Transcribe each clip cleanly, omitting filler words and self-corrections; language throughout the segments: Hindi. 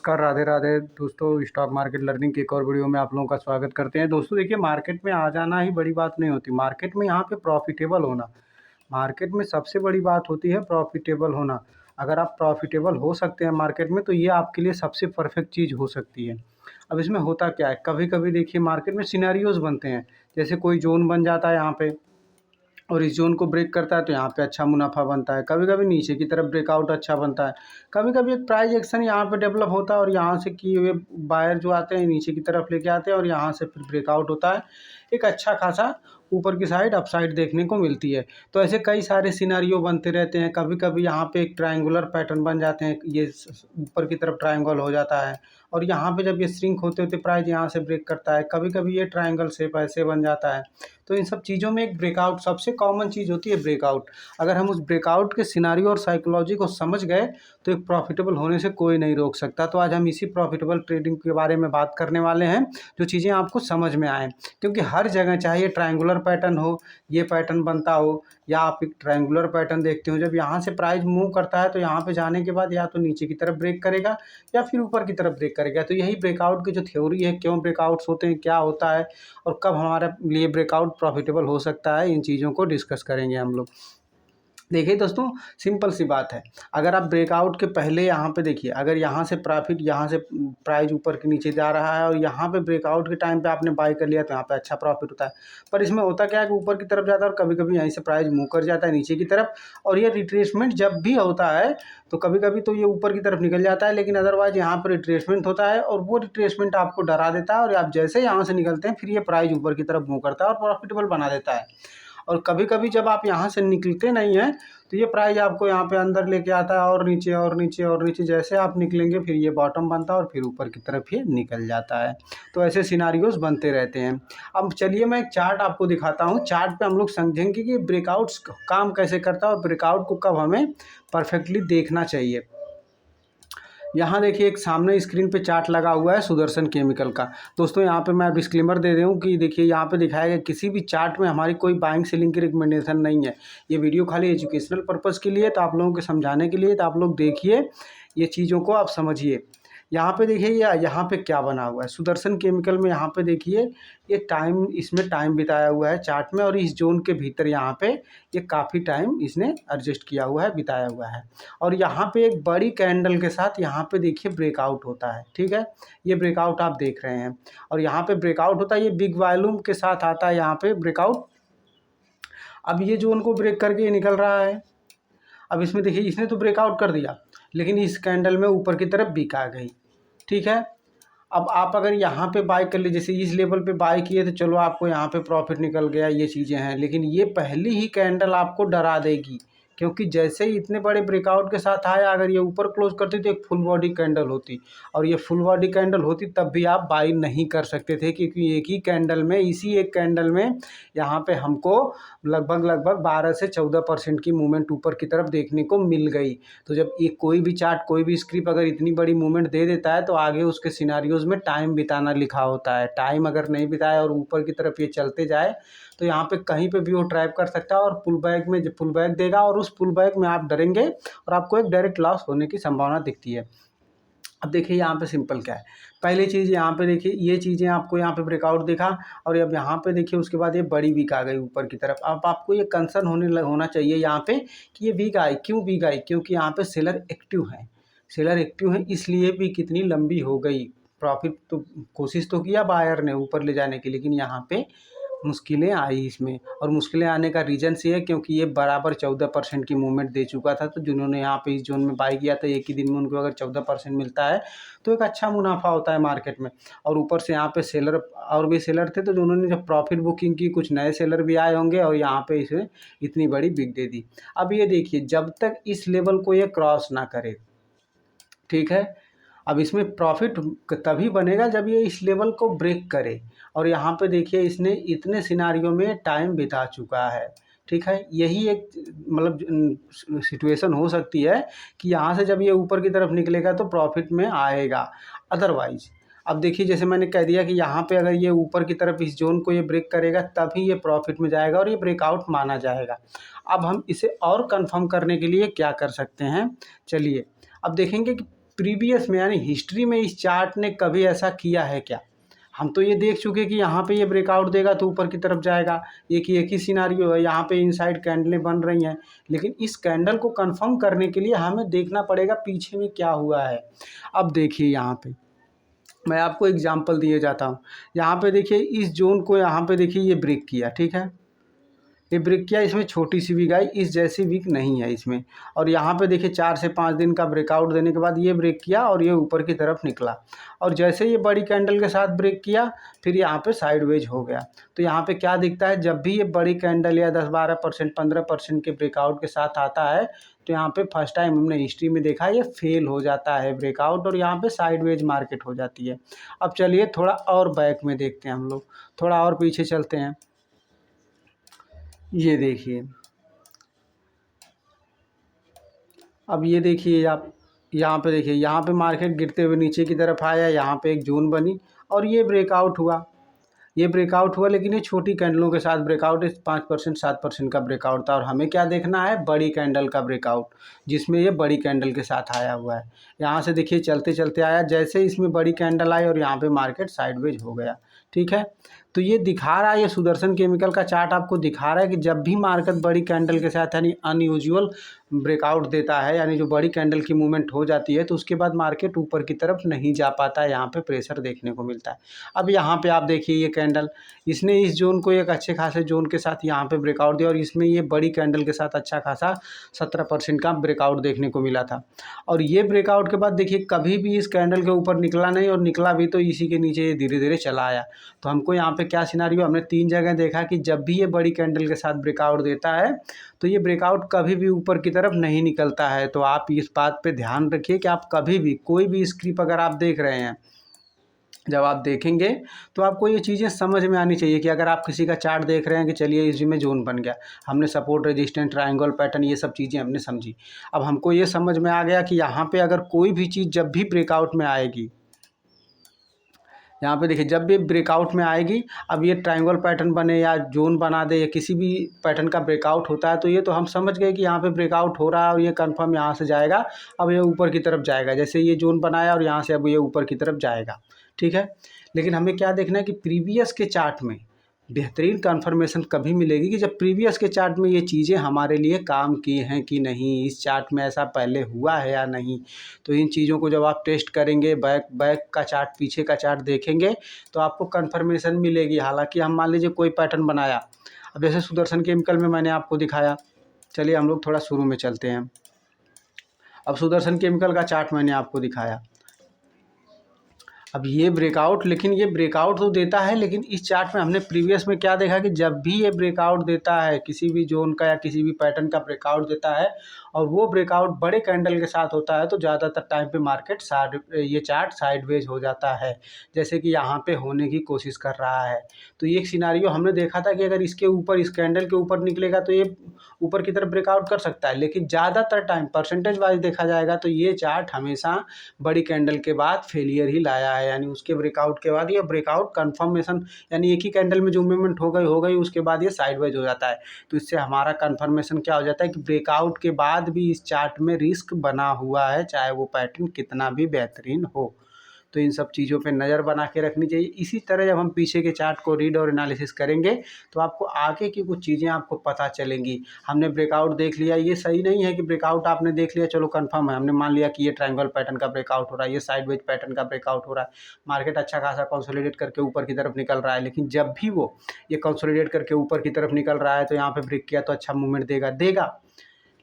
नमस्कार, राधे राधे दोस्तों। स्टॉक मार्केट लर्निंग की एक और वीडियो में आप लोगों का स्वागत करते हैं। दोस्तों देखिए, मार्केट में आ जाना ही बड़ी बात नहीं होती। मार्केट में यहाँ पे प्रॉफिटेबल होना, मार्केट में सबसे बड़ी बात होती है प्रॉफिटेबल होना। अगर आप प्रॉफिटेबल हो सकते हैं मार्केट में, तो ये आपके लिए सबसे परफेक्ट चीज़ हो सकती है। अब इसमें होता क्या है, कभी कभी देखिए मार्केट में सिनेरियोज बनते हैं। जैसे कोई जोन बन जाता है यहाँ पे, और इस जोन को ब्रेक करता है तो यहाँ पे अच्छा मुनाफा बनता है। कभी कभी नीचे की तरफ ब्रेकआउट अच्छा बनता है। कभी कभी एक प्राइस एक्शन यहाँ पे डेवलप होता है, और यहाँ से किए हुए बायर जो आते हैं नीचे की तरफ लेके आते हैं, और यहाँ से फिर ब्रेकआउट होता है। एक अच्छा खासा ऊपर की साइड अपसाइड देखने को मिलती है। तो ऐसे कई सारे सिनारियो बनते रहते हैं। कभी कभी यहाँ पे एक ट्रायंगुलर पैटर्न बन जाते हैं, ये ऊपर की तरफ ट्रायंगल हो जाता है, और यहाँ पे जब ये श्रिंक होते होते प्राइस यहाँ से ब्रेक करता है। कभी कभी ये ट्रायंगल शेप ऐसे बन जाता है। तो इन सब चीज़ों में एक ब्रेकआउट सबसे कॉमन चीज़ होती है, ब्रेकआउट। अगर हम उस ब्रेकआउट के सिनारियो और साइकोलॉजी को समझ गए तो एक प्रॉफिटेबल होने से कोई नहीं रोक सकता। तो आज हम इसी प्रॉफिटेबल ट्रेडिंग के बारे में बात करने वाले हैं, जो चीज़ें आपको समझ में आए। क्योंकि हर जगह, चाहे ये ट्रायंगुलर पैटर्न हो, ये पैटर्न बनता हो, या आप एक ट्रायंगुलर पैटर्न देखते हो, जब यहाँ से प्राइस मूव करता है तो यहाँ पे जाने के बाद या तो नीचे की तरफ ब्रेक करेगा या फिर ऊपर की तरफ ब्रेक करेगा। तो यही ब्रेकआउट की जो थ्योरी है, क्यों ब्रेकआउट्स होते हैं, क्या होता है, और कब हमारे लिए ब्रेकआउट प्रॉफिटेबल हो सकता है, इन चीज़ों को डिस्कस करेंगे हम लोग। देखिए दोस्तों, सिंपल सी बात है। अगर आप ब्रेकआउट के पहले यहाँ पे देखिए, अगर यहाँ से प्रॉफिट, यहाँ से प्राइस ऊपर के नीचे जा रहा है और यहाँ पे ब्रेकआउट के टाइम पे आपने बाय कर लिया, तो यहाँ पे अच्छा प्रॉफिट होता है। पर इसमें होता क्या है कि ऊपर की तरफ जाता है और कभी कभी यहीं से प्राइस मूव कर जाता है नीचे की तरफ। और ये रिट्रेसमेंट जब भी होता है तो कभी कभी तो ये ऊपर की तरफ निकल जाता है, लेकिन अदरवाइज यहाँ पर रिट्रेसमेंट होता है, और वो रिट्रेसमेंट आपको डरा देता है, और आप जैसे यहाँ से निकलते हैं फिर ये प्राइस ऊपर की तरफ मूव करता है और प्रॉफिटेबल बना देता है। और कभी कभी जब आप यहाँ से निकलते नहीं हैं तो ये प्राइस आपको यहाँ पे अंदर लेके आता है, और नीचे और नीचे और नीचे, जैसे आप निकलेंगे फिर ये बॉटम बनता है और फिर ऊपर की तरफ ये निकल जाता है। तो ऐसे सिनारियोज बनते रहते हैं। अब चलिए मैं एक चार्ट आपको दिखाता हूँ। चार्ट पे हम लोग समझेंगे कि ब्रेकआउट्स काम कैसे करता है और ब्रेकआउट को कब हमें परफेक्टली देखना चाहिए। यहाँ देखिए, एक सामने स्क्रीन पे चार्ट लगा हुआ है सुदर्शन केमिकल का। दोस्तों यहाँ पे मैं डिस्क्लेमर दे दूँ कि देखिए, यहाँ पे दिखाया गया किसी भी चार्ट में हमारी कोई बाइंग सेलिंग की रिकमेंडेशन नहीं है। ये वीडियो खाली एजुकेशनल पर्पज़ के लिए, तो आप लोगों के समझाने के लिए, तो आप लोग देखिए, ये चीज़ों को आप समझिए। यहाँ पे देखिए, यहाँ पे क्या बना हुआ है सुदर्शन केमिकल में। यहाँ पे देखिए, ये टाइम, इसमें टाइम बिताया हुआ है चार्ट में, और इस जोन के भीतर यहाँ पे ये काफ़ी टाइम इसने एडजस्ट किया हुआ है, बिताया हुआ है। और यहाँ पे एक बड़ी कैंडल के साथ यहाँ पे देखिए ब्रेकआउट होता है। ठीक है, ये ब्रेकआउट आप देख रहे हैं, और यहाँ पे ब्रेकआउट होता है, ये बिग वॉल्यूम के साथ आता है यहाँ पे ब्रेकआउट। अब ये जोन को ब्रेक करके ये निकल रहा है। अब इसमें देखिए, इसने तो ब्रेकआउट कर दिया, लेकिन इस कैंडल में ऊपर की तरफ बिक आ गई। ठीक है, अब आप अगर यहाँ पे बाय कर ले, जैसे इस लेवल पे बाय किए, तो चलो आपको यहाँ पे प्रॉफिट निकल गया, ये चीज़ें हैं। लेकिन ये पहली ही कैंडल आपको डरा देगी, क्योंकि जैसे ही इतने बड़े ब्रेकआउट के साथ आया, अगर ये ऊपर क्लोज करती तो एक फुल बॉडी कैंडल होती, और ये फुल बॉडी कैंडल होती तब भी आप बाई नहीं कर सकते थे, क्योंकि एक ही कैंडल में, इसी एक कैंडल में यहाँ पे हमको लगभग 12 से 14% की मूवमेंट ऊपर की तरफ देखने को मिल गई। तो जब ये कोई भी चार्ट, कोई भी स्क्रिप्ट अगर इतनी बड़ी मूवमेंट दे देता है, तो आगे उसके सिनारियोज में टाइम बिताना लिखा होता है। टाइम अगर नहीं बिताए और ऊपर की तरफ ये चलते जाए, तो यहाँ पे कहीं पे भी वो ट्रैप कर सकता है, और पुल बैक में पुल बैक देगा, और उस पुल बैक में आप डरेंगे और आपको एक डायरेक्ट लॉस होने की संभावना दिखती है। अब देखिए यहाँ पे सिंपल क्या है। पहली चीज़ यहाँ पे देखिए, ये चीज़ें आपको यहाँ पे ब्रेकआउट दिखा, और अब यहाँ पे देखिए उसके बाद ये बड़ी वीक आ गई ऊपर की तरफ। अब आपको ये कंसर्न होना चाहिए यहाँ पे कि ये वीक आई, क्यों वीक आई, क्योंकि यहाँ पे सेलर एक्टिव है। सेलर एक्टिव है, इसलिए भी कितनी लंबी हो गई। प्रॉफिट तो कोशिश तो किया बायर ने ऊपर ले जाने की, लेकिन यहाँ पे मुश्किलें आई इसमें। और मुश्किलें आने का रीज़न ये है क्योंकि ये बराबर 14% की मूवमेंट दे चुका था। तो जिन्होंने यहाँ पे इस जोन में बाई किया था, एक ही दिन में उनको अगर 14% मिलता है तो एक अच्छा मुनाफा होता है मार्केट में। और ऊपर से यहाँ पे सेलर, और भी सेलर थे, तो जिन्होंने जब प्रॉफिट बुकिंग की, कुछ नए सेलर भी आए होंगे, और यहाँ पे इसे इतनी बड़ी बिक दे दी। अब ये देखिए, जब तक इस लेवल को ये क्रॉस ना करे, ठीक है, अब इसमें प्रॉफिट तभी बनेगा जब ये इस लेवल को ब्रेक करे। और यहाँ पे देखिए, इसने इतने सिनारियों में टाइम बिता चुका है। ठीक है, यही एक मतलब सिचुएशन हो सकती है कि यहाँ से जब ये ऊपर की तरफ निकलेगा तो प्रॉफिट में आएगा। अदरवाइज अब देखिए, जैसे मैंने कह दिया कि यहाँ पे अगर ये ऊपर की तरफ इस जोन को ये ब्रेक करेगा, तभी ये प्रॉफिट में जाएगा और ये ब्रेकआउट माना जाएगा। अब हम इसे और कंफर्म करने के लिए क्या कर सकते हैं, चलिए अब देखेंगे कि प्रीवियस में यानी हिस्ट्री में इस चार्ट ने कभी ऐसा किया है क्या? हम तो ये देख चुके कि यहाँ पे ये ब्रेकआउट देगा तो ऊपर की तरफ जाएगा, एक ही सिनारियो है, यहाँ पे इनसाइड कैंडलें बन रही हैं। लेकिन इस कैंडल को कंफर्म करने के लिए हमें देखना पड़ेगा पीछे में क्या हुआ है। अब देखिए यहाँ पे मैं आपको एग्जांपल दिए जाता हूँ। यहाँ पे देखिए इस जोन को यहाँ पे देखिए ये ब्रेक किया, ठीक है, ये ब्रेक किया, इसमें छोटी सी वीक आई, इस जैसी वीक नहीं है इसमें। और यहाँ पे देखिए 4 से 5 दिन का ब्रेकआउट देने के बाद ये ब्रेक किया और ये ऊपर की तरफ निकला, और जैसे ये बड़ी कैंडल के साथ ब्रेक किया फिर यहाँ पे साइडवेज हो गया। तो यहाँ पे क्या दिखता है, जब भी ये बड़ी कैंडल या 10-12%, 15% के ब्रेकआउट के साथ आता है तो यहाँ पे फर्स्ट टाइम हमने हिस्ट्री में देखा ये फेल हो जाता है ब्रेकआउट, और यहाँ पे साइडवेज मार्केट हो जाती है। अब चलिए थोड़ा और बैक में देखते हैं हम लोग, थोड़ा और पीछे चलते हैं। ये देखिए, अब ये देखिए आप यहाँ पे देखिए, यहाँ पे मार्केट गिरते हुए नीचे की तरफ आया, यहाँ पे एक जोन बनी और ये ब्रेकआउट हुआ, ये ब्रेकआउट हुआ, लेकिन ये छोटी कैंडलों के साथ ब्रेकआउट, 5% 7% का ब्रेकआउट था। और हमें क्या देखना है, बड़ी कैंडल का ब्रेकआउट, जिसमें ये बड़ी कैंडल के साथ आया हुआ है। यहाँ से देखिए चलते चलते आया, जैसे इसमें बड़ी कैंडल आई और यहाँ पे मार्केट साइडवेज हो गया, ठीक है। तो ये दिखा रहा है, ये सुदर्शन केमिकल का चार्ट आपको दिखा रहा है कि जब भी मार्केट बड़ी कैंडल के साथ यानी अनयूजुअल ब्रेकआउट देता है, यानी जो बड़ी कैंडल की मूवमेंट हो जाती है, तो उसके बाद मार्केट ऊपर की तरफ नहीं जा पाता है, यहाँ पे प्रेशर देखने को मिलता है। अब यहाँ पे आप देखिए ये कैंडल, इसने इस जोन को एक अच्छे खासे जोन के साथ यहाँ पे ब्रेकआउट दिया, और इसमें ये बड़ी कैंडल के साथ अच्छा खासा 17% का ब्रेकआउट देखने को मिला था। और ये ब्रेकआउट के बाद देखिए कभी भी इस कैंडल के ऊपर निकला नहीं, और निकला भी तो इसी के नीचे ये धीरे धीरे चला आया। तो हमको यहाँ पे क्या सिनारियो, हमने 3 जगह देखा कि जब भी ये बड़ी कैंडल के साथ ब्रेकआउट देता है तो ये ब्रेकआउट कभी भी ऊपर की तरफ नहीं निकलता है। तो आप इस बात पे ध्यान रखिए कि आप कभी भी कोई भी स्क्रिप्ट अगर आप देख रहे हैं, जब आप देखेंगे तो आपको ये चीज़ें समझ में आनी चाहिए कि अगर आप किसी का चार्ट देख रहे हैं कि चलिए इस में जोन बन गया, हमने सपोर्ट रेजिस्टेंस ट्रायंगल पैटर्न ये सब चीज़ें हमने समझी। अब हमको ये समझ में आ गया कि यहाँ पे अगर कोई भी चीज़ जब भी ब्रेकआउट में आएगी, यहाँ पे देखिए जब भी ब्रेकआउट में आएगी, अब ये ट्रायंगल पैटर्न बने या जोन बना दे या किसी भी पैटर्न का ब्रेकआउट होता है, तो ये तो हम समझ गए कि यहाँ पे ब्रेकआउट हो रहा है और ये कंफर्म यहाँ से जाएगा, अब ये ऊपर की तरफ जाएगा। जैसे ये जोन बनाया और यहाँ से अब ये ऊपर की तरफ जाएगा, ठीक है। लेकिन हमें क्या देखना है कि प्रीवियस के चार्ट में बेहतरीन कन्फर्मेशन कभी मिलेगी कि जब प्रीवियस के चार्ट में ये चीज़ें हमारे लिए काम की हैं कि नहीं, इस चार्ट में ऐसा पहले हुआ है या नहीं। तो इन चीज़ों को जब आप टेस्ट करेंगे, बैक का चार्ट, पीछे का चार्ट देखेंगे, तो आपको कन्फर्मेशन मिलेगी। हालांकि हम मान लीजिए कोई पैटर्न बनाया, अब जैसे सुदर्शन केमिकल में मैंने आपको दिखाया, चलिए हम लोग थोड़ा शुरू में चलते हैं। अब सुदर्शन केमिकल का चार्ट मैंने आपको दिखाया, अब ये ब्रेकआउट, लेकिन ये ब्रेकआउट तो देता है, लेकिन इस चार्ट में हमने प्रीवियस में क्या देखा कि जब भी ये ब्रेकआउट देता है, किसी भी जोन का या किसी भी पैटर्न का ब्रेकआउट देता है और वो ब्रेकआउट बड़े कैंडल के साथ होता है, तो ज़्यादातर टाइम पे मार्केट ये चार्ट साइडवेज हो जाता है, जैसे कि यहाँ पे होने की कोशिश कर रहा है। तो ये एक सिनारियो हमने देखा था कि अगर इसके ऊपर, इस कैंडल के ऊपर निकलेगा तो ये ऊपर की तरफ ब्रेकआउट कर सकता है, लेकिन ज़्यादातर टाइम परसेंटेज वाइज देखा जाएगा तो ये चार्ट हमेशा बड़ी कैंडल के बाद फेलियर ही लाया है, यानी उसके ब्रेकआउट के बाद ये ब्रेकआउट कंफर्मेशन, यानी एक ही कैंडल में जो मूवमेंट हो गई उसके बाद ये साइडवेज हो जाता है। तो इससे हमारा कंफर्मेशन क्या हो जाता है कि ब्रेकआउट के बाद भी इस चार्ट में रिस्क बना हुआ है, चाहे वो पैटर्न कितना भी बेहतरीन हो। तो इन सब चीज़ों पे नज़र बना के रखनी चाहिए। इसी तरह जब हम पीछे के चार्ट को रीड और एनालिसिस करेंगे तो आपको आगे की कुछ चीज़ें आपको पता चलेंगी। हमने ब्रेकआउट देख लिया, ये सही नहीं है कि ब्रेकआउट आपने देख लिया चलो कंफर्म है, हमने मान लिया कि ये ट्रायंगल पैटर्न का ब्रेकआउट हो रहा है, ये साइडवेज पैटर्न का ब्रेकआउट हो रहा है, मार्केट अच्छा खासा कंसोलिडेट करके ऊपर की तरफ निकल रहा है, लेकिन जब भी वो ये कंसोलिडेट करके ऊपर की तरफ निकल रहा है तो यहाँ पे ब्रेक किया तो अच्छा मूवमेंट देगा।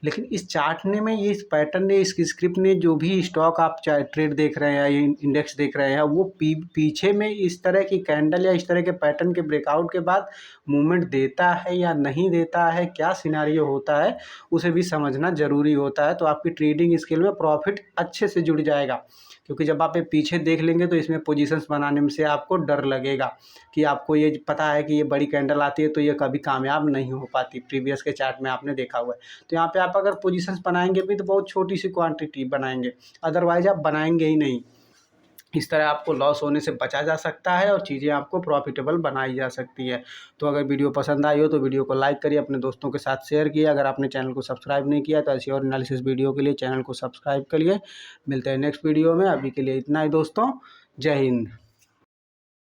लेकिन इस चार्ट ने में, ये इस पैटर्न ने, इस स्क्रिप्ट ने, जो भी स्टॉक आप चाहे ट्रेड देख रहे हैं या इंडेक्स देख रहे हैं, वो पीछे में इस तरह की कैंडल या इस तरह के पैटर्न के ब्रेकआउट के बाद मूवमेंट देता है या नहीं देता है, क्या सिनारियो होता है, उसे भी समझना ज़रूरी होता है। तो आपकी ट्रेडिंग स्किल में प्रॉफिट अच्छे से जुड़ जाएगा, क्योंकि जब आप ये पीछे देख लेंगे तो इसमें पोजीशंस बनाने में से आपको डर लगेगा कि आपको ये पता है कि ये बड़ी कैंडल आती है तो ये कभी कामयाब नहीं हो पाती, प्रीवियस के चार्ट में आपने देखा हुआ है। तो यहाँ पे आप अगर पोजीशंस बनाएंगे भी तो बहुत छोटी सी क्वांटिटी बनाएंगे, अदरवाइज आप बनाएंगे ही नहीं। इस तरह आपको लॉस होने से बचा जा सकता है और चीज़ें आपको प्रॉफिटेबल बनाई जा सकती है। तो अगर वीडियो पसंद आई हो तो वीडियो को लाइक करिए, अपने दोस्तों के साथ शेयर किए। अगर आपने चैनल को सब्सक्राइब नहीं किया तो ऐसी और एनालिसिस वीडियो के लिए चैनल को सब्सक्राइब करिए। मिलते हैं नेक्स्ट वीडियो में, अभी के लिए इतना ही दोस्तों। जय हिंद।